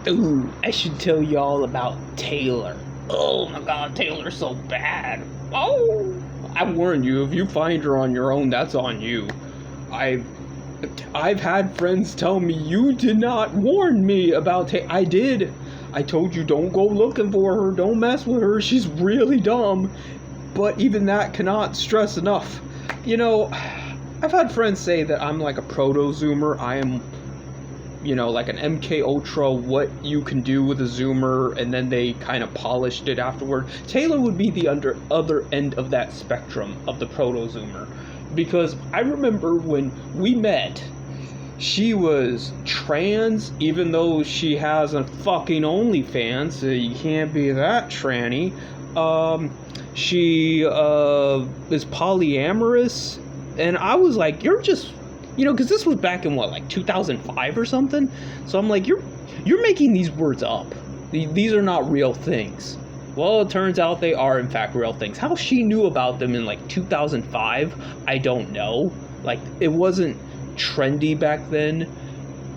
Ooh, I should tell y'all about Taylor. Oh my god, Taylor's so bad. Oh, I warned you, if you find her on your own, that's on you. I've I've had friends tell me you did not warn me about I did. I told you don't go looking for her, don't mess with her. She's really dumb. But even that cannot stress enough. You know, I've had friends say that I'm like a proto-zoomer. I am, like an MK Ultra, what you can do with a zoomer, and then they kind of polished it afterward. Taylor would be the other end of that spectrum of the proto-zoomer. Because I remember when we met, she was trans, even though she has a fucking OnlyFans, so you can't be that tranny. She is polyamorous, and I was like, you're just, because this was back in what, like 2005 or something. So I'm like, you're making these words up. These are not real things. Well, it turns out they are in fact real things. How she knew about them in like 2005, I don't know. Like, it wasn't trendy back then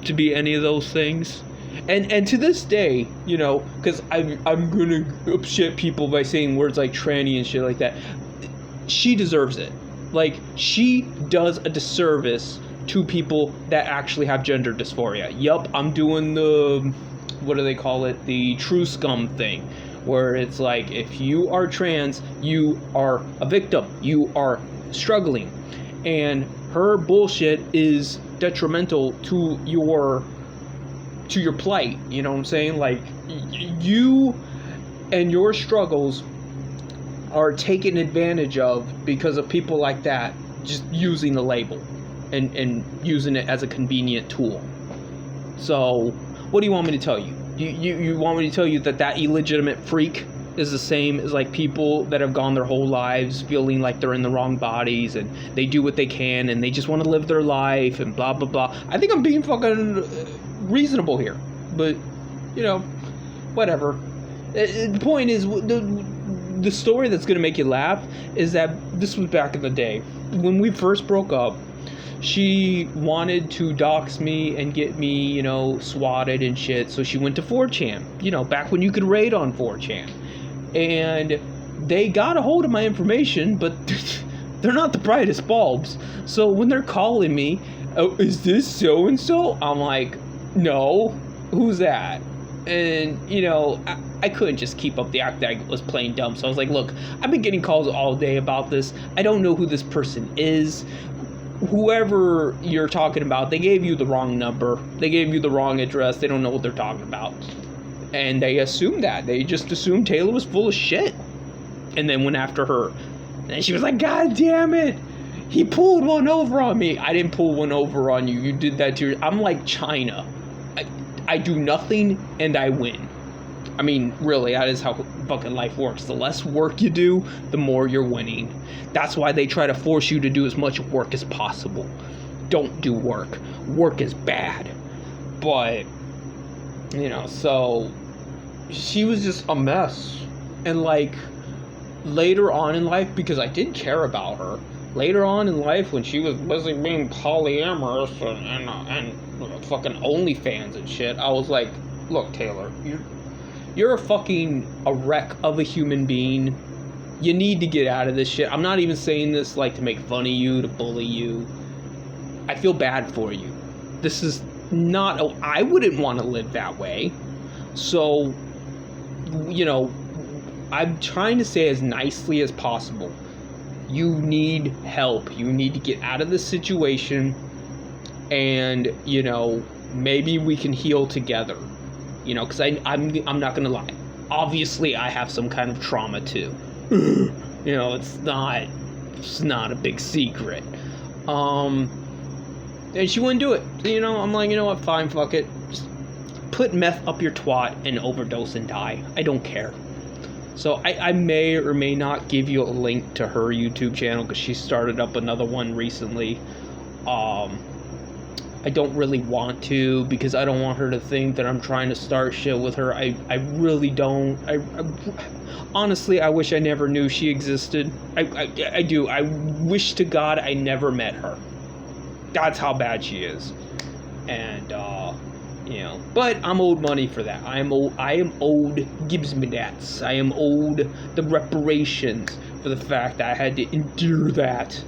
to be any of those things. And to this day, because I'm gonna upset people by saying words like tranny and shit like that. She deserves it. Like, she does a disservice to people that actually have gender dysphoria. Yup, I'm doing the, what do they call it? The true scum thing. Where it's like, if you are trans, you are a victim. You are struggling. And her bullshit is detrimental to your plight. You know what I'm saying? Like, you and your struggles are taken advantage of because of people like that just using the label and using it as a convenient tool. So, what do you want me to tell you? You want me to tell you that illegitimate freak is the same as like people that have gone their whole lives feeling like they're in the wrong bodies and they do what they can and they just want to live their life and blah blah blah. I think I'm being fucking reasonable here, but whatever. The point is, the story that's gonna make you laugh is that this was back in the day when we first broke up. She wanted to dox me and get me, swatted and shit. So she went to 4chan, back when you could raid on 4chan. And they got a hold of my information, but they're not the brightest bulbs. So when they're calling me, oh, is this so-and-so? I'm like, no, who's that? And, I couldn't just keep up the act that I was playing dumb. So I was like, look, I've been getting calls all day about this. I don't know who this person is. Whoever you're talking about, they gave you the wrong number. They gave you the wrong address. They don't know what they're talking about. And they assumed that. They just assumed Taylor was full of shit. And then went after her. And she was like, God damn it. He pulled one over on me. I didn't pull one over on you. You did that to your... I'm like China. I do nothing and I win. I mean, really, that is how fucking life works. The less work you do, the more you're winning. That's why they try to force you to do as much work as possible. Don't do work. Work is bad. But, so she was just a mess. And like, later on in life, because I did care about her, later on in life when she was busy being polyamorous and fucking OnlyFans and shit, I was like, look, Taylor, you're a wreck of a human being. You need to get out of this shit. I'm not even saying this like to make fun of you, to bully you. I feel bad for you. This is not... I wouldn't want to live that way. So, I'm trying to say as nicely as possible. You need help. You need to get out of this situation. And, maybe we can heal together. Because I'm not gonna lie. Obviously, I have some kind of trauma too. It's not a big secret. And she wouldn't do it. I'm like, what? Fine, fuck it. Just put meth up your twat and overdose and die. I don't care. So I may or may not give you a link to her YouTube channel because she started up another one recently. I don't really want to because I don't want her to think that I'm trying to start shit with her. I really don't. Honestly, I wish I never knew she existed. I do. I wish to God I never met her. That's how bad she is. And You know, but I'm owed money for that. I am owed gives me that. I am owed the reparations for the fact that I had to endure that.